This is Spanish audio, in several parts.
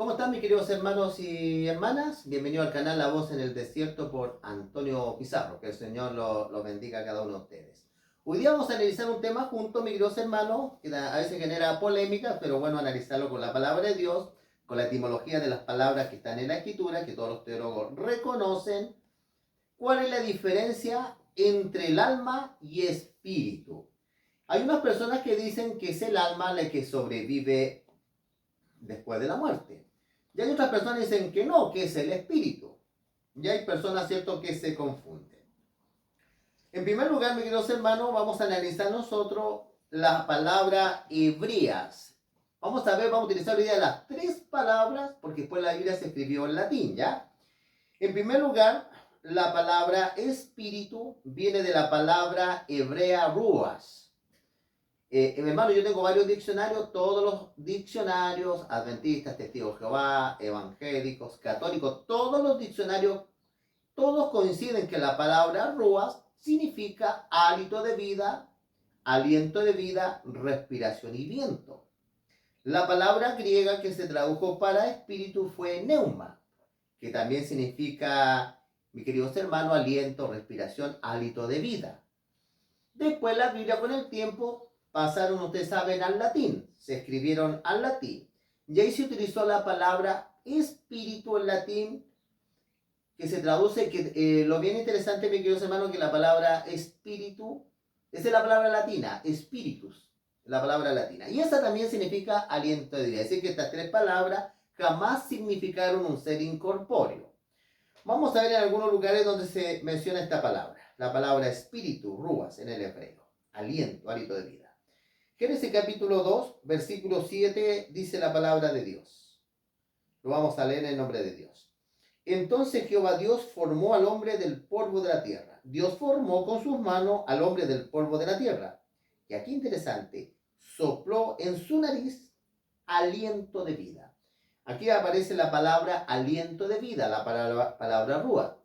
¿Cómo están mis queridos hermanos y hermanas? Bienvenido al canal La Voz en el Desierto por Antonio Pizarro. Que el Señor lo bendiga a cada uno de ustedes. Hoy día vamos a analizar un tema juntos, mis queridos hermanos, que a veces genera polémica, pero bueno, analizarlo con la palabra de Dios, con la etimología de las palabras que están en la Escritura, que todos los teólogos reconocen. ¿Cuál es la diferencia entre el alma y espíritu? Hay unas personas que dicen que es el alma la que sobrevive después de la muerte. Y hay otras personas que dicen que no, que es el espíritu. Y hay personas, ¿cierto?, que se confunden. En primer lugar, mis queridos hermanos, vamos a analizar nosotros las palabras hebreas. Vamos a utilizar hoy día las tres palabras, porque después la Biblia se escribió en latín, ¿ya? En primer lugar, la palabra espíritu viene de la palabra hebrea ruas. Hermano, yo tengo varios diccionarios, todos los diccionarios, adventistas, testigos de Jehová, evangélicos, católicos, todos los diccionarios, todos coinciden que la palabra ruas significa hálito de vida, aliento de vida, respiración y viento. La palabra griega que se tradujo para espíritu fue neuma, que también significa, mis queridos hermanos, aliento, respiración, hálito de vida. Después la Biblia con el tiempo pasaron, ustedes saben, al latín, se escribieron al latín. Y ahí se utilizó la palabra espíritu en latín, que se traduce, lo bien interesante, mis queridos hermanos, que la palabra espíritu, esa es la palabra latina, spiritus, la palabra latina. Y esa también significa aliento de vida. Es decir, que estas tres palabras jamás significaron un ser incorpóreo. Vamos a ver en algunos lugares donde se menciona esta palabra. La palabra espíritu, ruas, en el hebreo. Aliento, hálito de vida. Génesis capítulo 2, versículo 7, dice la palabra de Dios. Lo vamos a leer en nombre de Dios. Entonces Jehová Dios formó al hombre del polvo de la tierra. Dios formó con sus manos al hombre del polvo de la tierra. Y aquí interesante, sopló en su nariz aliento de vida. Aquí aparece la palabra aliento de vida, la palabra rúa.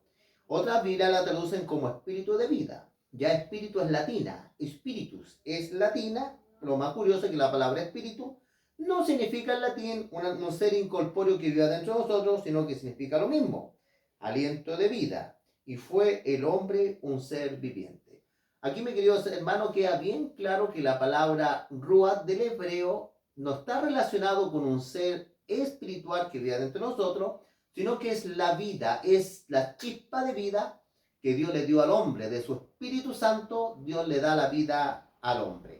Otras Biblias la traducen como espíritu de vida. Ya espíritu es latina, spiritus es latina. Lo más curioso es que la palabra espíritu no significa en latín un ser incorpóreo que vive dentro de nosotros, sino que significa lo mismo, aliento de vida. Y fue el hombre un ser viviente. Aquí, mis queridos hermanos, queda bien claro que la palabra ruat del hebreo no está relacionado con un ser espiritual que vive dentro de nosotros, sino que es la vida, es la chispa de vida que Dios le dio al hombre. De su Espíritu Santo, Dios le da la vida al hombre.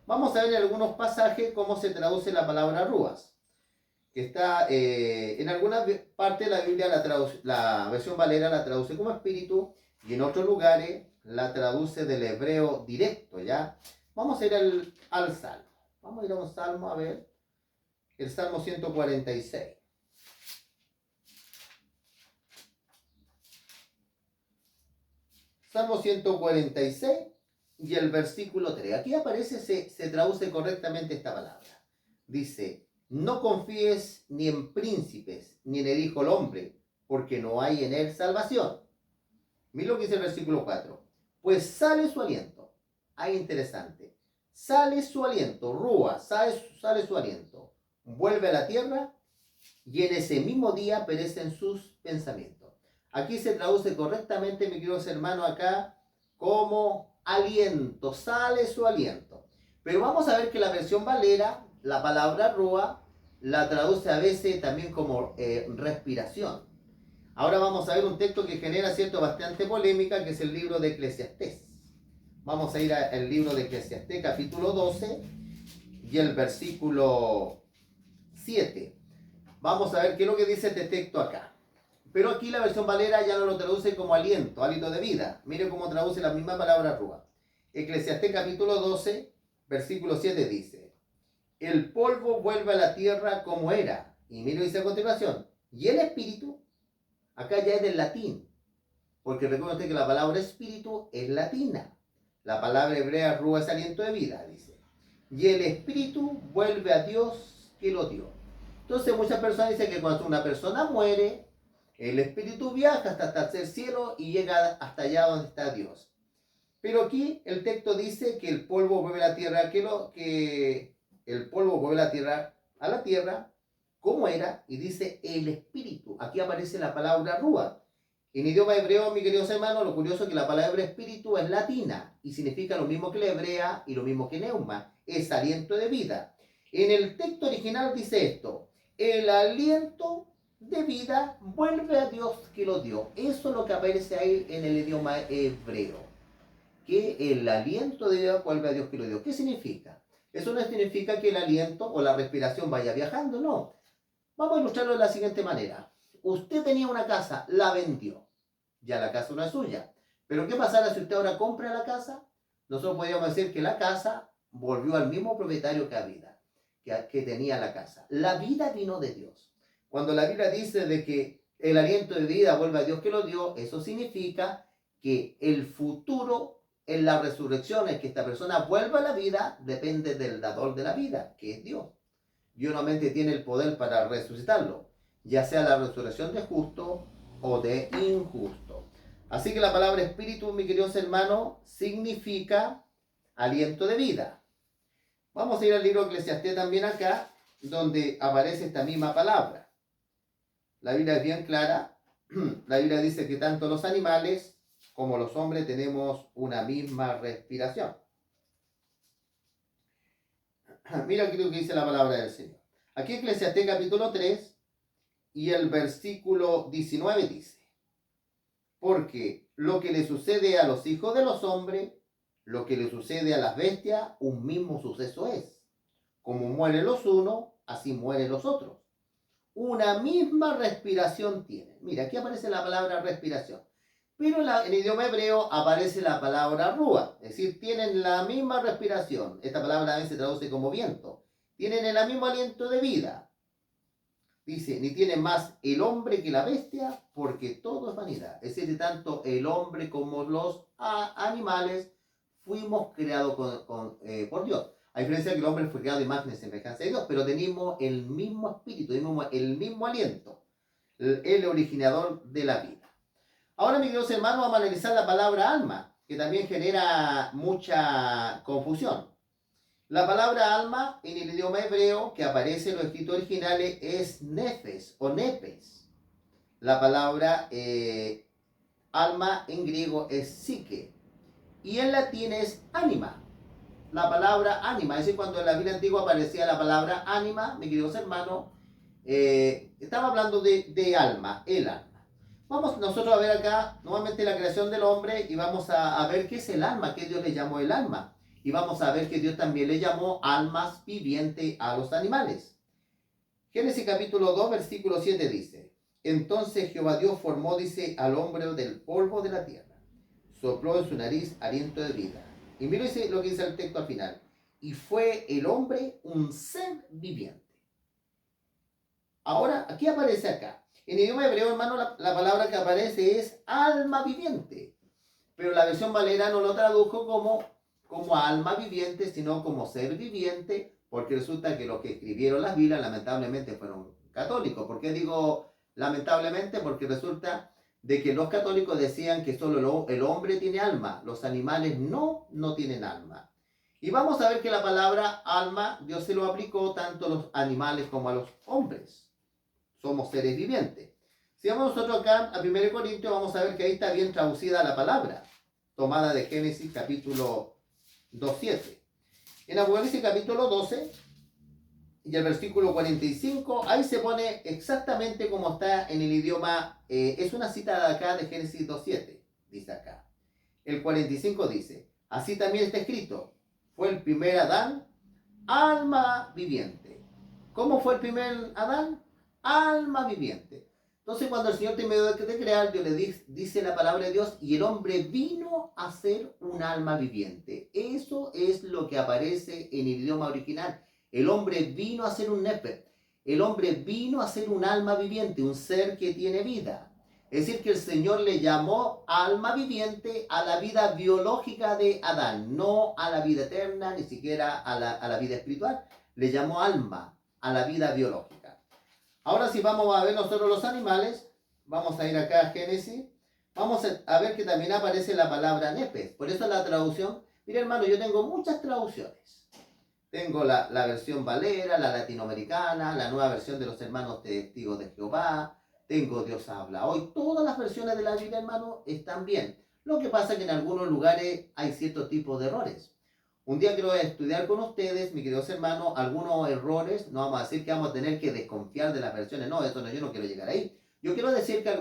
Vamos a ver en algunos pasajes cómo se traduce la palabra ruas, que está en alguna parte de la Biblia, la versión Valera la traduce como espíritu, y en otros lugares la traduce del hebreo directo, ¿ya? Vamos a ir al Salmo. Vamos a ir a un Salmo, a ver, el Salmo 146. Salmo 146 y el versículo 3. Aquí aparece, se traduce correctamente esta palabra. Dice, no confíes ni en príncipes, ni en el Hijo del Hombre, porque no hay en él salvación. Mira lo que dice el versículo 4. Pues sale su aliento. Ahí interesante. Sale su aliento, rúa, sale su aliento. Vuelve a la tierra y en ese mismo día perecen sus pensamientos. Aquí se traduce correctamente, mi queridos hermanos, acá como aliento, sale su aliento. Pero vamos a ver que la versión Valera, la palabra rúa, la traduce a veces también como respiración. Ahora vamos a ver un texto que genera bastante polémica, que es el libro de Eclesiastés. Vamos a ir al libro de Eclesiastés, capítulo 12, y el versículo 7. Vamos a ver qué es lo que dice este texto acá. Pero aquí la versión Valera ya no lo traduce como aliento, hálito de vida. Miren cómo traduce la misma palabra rúa. Eclesiastés capítulo 12, versículo 7 dice, el polvo vuelve a la tierra como era. Y miren, dice a continuación, y el espíritu, acá ya es del latín, porque recuerden que la palabra espíritu es latina. La palabra hebrea rúa es aliento de vida, dice. Y el espíritu vuelve a Dios que lo dio. Entonces muchas personas dicen que cuando una persona muere, el espíritu viaja hasta el tercer cielo y llega hasta allá donde está Dios. Pero aquí el texto dice que el polvo vuelve a la tierra, que el polvo vuelve a la tierra, cómo era, y dice el espíritu. Aquí aparece la palabra rúa. En idioma hebreo, mis queridos hermanos, lo curioso es que la palabra espíritu es latina y significa lo mismo que la hebrea y lo mismo que neuma, es aliento de vida. En el texto original dice esto: el aliento de vida vuelve a Dios que lo dio. Eso es lo que aparece ahí en el idioma hebreo, que el aliento de vida vuelve a Dios que lo dio. ¿Qué significa? Eso no significa que el aliento o la respiración vaya viajando, no. Vamos a ilustrarlo de la siguiente manera. Usted tenía una casa, la vendió. Ya la casa no es suya. Pero ¿qué pasará si usted ahora compra la casa? Nosotros podríamos decir que la casa volvió al mismo propietario que tenía la casa. La vida vino de Dios. Cuando la Biblia dice de que el aliento de vida vuelve a Dios que lo dio, eso significa que el futuro en la resurrección, en que esta persona vuelva a la vida, depende del dador de la vida, que es Dios. Dios solamente tiene el poder para resucitarlo, ya sea la resurrección de justo o de injusto. Así que la palabra espíritu, mis queridos hermanos, significa aliento de vida. Vamos a ir al libro de Eclesiastés también acá, donde aparece esta misma palabra. La Biblia es bien clara. La Biblia dice que tanto los animales como los hombres tenemos una misma respiración. Mira aquí lo que dice la palabra del Señor. Aquí Eclesiastés capítulo 3 y el versículo 19 dice: porque lo que le sucede a los hijos de los hombres, lo que le sucede a las bestias, un mismo suceso es. Como mueren los unos, así mueren los otros. Una misma respiración tienen. Mira, aquí aparece la palabra respiración. Pero en el idioma hebreo aparece la palabra rúa, es decir, tienen la misma respiración. Esta palabra a veces se traduce como viento. Tienen el mismo aliento de vida. Dice, ni tiene más el hombre que la bestia, porque todo es vanidad. Es decir, tanto el hombre como los animales fuimos creados por Dios. A diferencia de que el hombre fue creado de imagen y semejanza de Dios, pero tenemos el mismo espíritu, tenemos el mismo aliento, el originador de la vida. Ahora, mis queridos hermanos, vamos a analizar la palabra alma, que también genera mucha confusión. La palabra alma en el idioma hebreo que aparece en los escritos originales es nefes o nepes. La palabra alma en griego es psique y en latín es ánima. La palabra ánima, es decir, cuando en la Biblia antigua aparecía la palabra ánima, mis queridos hermanos, estaba hablando de alma, el alma. Vamos nosotros a ver acá nuevamente la creación del hombre y vamos a ver qué es el alma, qué Dios le llamó el alma. Y vamos a ver que Dios también le llamó almas vivientes a los animales. Génesis capítulo 2, versículo 7 dice: entonces Jehová Dios formó, dice, al hombre del polvo de la tierra, sopló en su nariz aliento de vida. Y mira lo que dice el texto al final: y fue el hombre un ser viviente. Ahora, aquí aparece acá. En idioma hebreo, hermano, la palabra que aparece es alma viviente. Pero la versión Valera no lo tradujo como alma viviente, sino como ser viviente, porque resulta que los que escribieron las Biblias lamentablemente fueron católicos. ¿Por qué digo lamentablemente? Porque resulta de que los católicos decían que solo el hombre tiene alma, los animales no tienen alma. Y vamos a ver que la palabra alma, Dios se lo aplicó tanto a los animales como a los hombres. Somos seres vivientes. Si vamos nosotros acá a 1 Corintios, vamos a ver que ahí está bien traducida la palabra, tomada de Génesis capítulo 2:7. En Apocalipsis capítulo 12 y el versículo 45, ahí se pone exactamente como está en el idioma, es una cita de acá de Génesis 2:7, dice acá. El 45 dice: así también está escrito, fue el primer Adán, alma viviente. ¿Cómo fue el primer Adán? Alma viviente. Entonces, cuando el Señor terminó de crear, Dios le dice la palabra de Dios, y el hombre vino a ser un alma viviente. Eso es lo que aparece en el idioma original. El hombre vino a ser un nepe. El hombre vino a ser un alma viviente, un ser que tiene vida. Es decir, que el Señor le llamó alma viviente a la vida biológica de Adán, no a la vida eterna, ni siquiera a la vida espiritual. Le llamó alma a la vida biológica. Ahora sí vamos a ver nosotros los animales. Vamos a ir acá a Génesis. Vamos a ver que también aparece la palabra nepes. Por eso la traducción. Mira, hermano, yo tengo muchas traducciones. Tengo la versión Valera, la latinoamericana, la nueva versión de los hermanos testigos de Jehová. Tengo Dios habla hoy. Todas las versiones de la Biblia, hermano, están bien. Lo que pasa es que en algunos lugares hay cierto tipo de errores. Un día quiero estudiar con ustedes, mis queridos hermanos, algunos errores. No vamos a decir que vamos a tener que desconfiar de las versiones. No, eso no, yo no quiero llegar ahí. Yo quiero decir que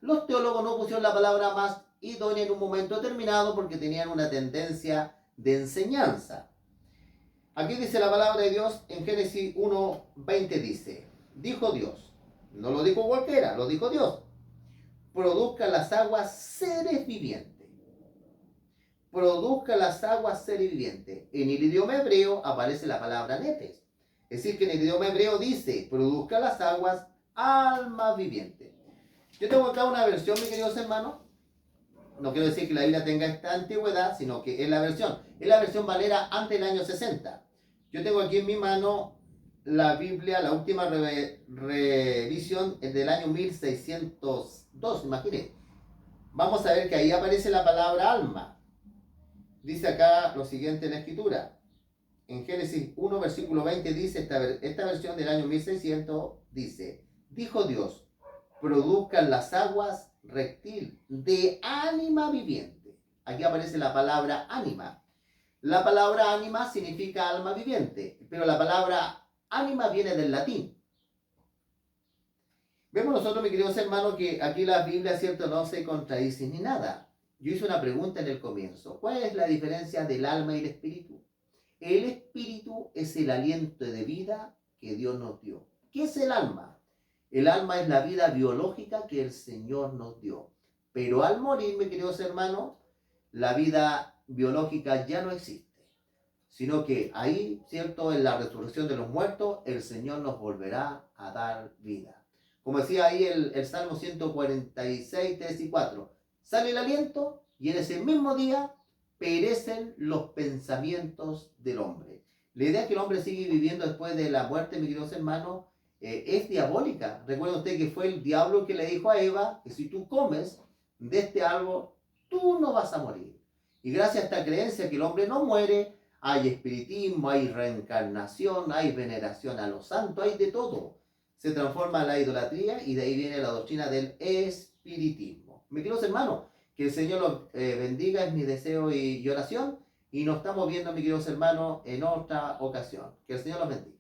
los teólogos no pusieron la palabra más idónea en un momento determinado porque tenían una tendencia de enseñanza. Aquí dice la palabra de Dios en Génesis 1:20 dice, dijo Dios, no lo dijo cualquiera, lo dijo Dios, produzca las aguas seres vivientes. Produzca las aguas seres vivientes. En el idioma hebreo aparece la palabra nefes. Es decir, que en el idioma hebreo dice, produzca las aguas alma viviente. Yo tengo acá una versión, mis queridos hermanos. No quiero decir que la Biblia tenga esta antigüedad, sino que es la versión Valera antes del año 60. Yo tengo aquí en mi mano la Biblia, la última revisión del año 1602, imagínense. Vamos a ver que ahí aparece la palabra alma. Dice acá lo siguiente en la escritura. En Génesis 1, versículo 20 dice, esta versión del año 1600 dice, dijo Dios, produzcan las aguas reptil de ánima viviente. Aquí aparece la palabra ánima. La palabra ánima significa alma viviente, pero la palabra ánima viene del latín. Vemos nosotros, mis queridos hermanos, que aquí la Biblia, cierto, no se contradice ni nada. Yo hice una pregunta en el comienzo. ¿Cuál es la diferencia del alma y el espíritu? El espíritu es el aliento de vida que Dios nos dio. ¿Qué es el alma? El alma es la vida biológica que el Señor nos dio. Pero al morir, mis queridos hermanos, la vida biológica ya no existe, sino que ahí, cierto, en la resurrección de los muertos, el Señor nos volverá a dar vida. Como decía ahí el Salmo 146, 3 y 4, sale el aliento y en ese mismo día perecen los pensamientos del hombre. La idea que el hombre sigue viviendo después de la muerte, mis queridos hermanos, es diabólica. Recuerda usted que fue el diablo que le dijo a Eva que si tú comes de este árbol, tú no vas a morir. Y gracias a esta creencia que el hombre no muere, hay espiritismo, hay reencarnación, hay veneración a los santos, hay de todo. Se transforma en la idolatría y de ahí viene la doctrina del espiritismo. Mis queridos hermanos, que el Señor los bendiga, es mi deseo y oración. Y nos estamos viendo, mis queridos hermanos, en otra ocasión. Que el Señor los bendiga.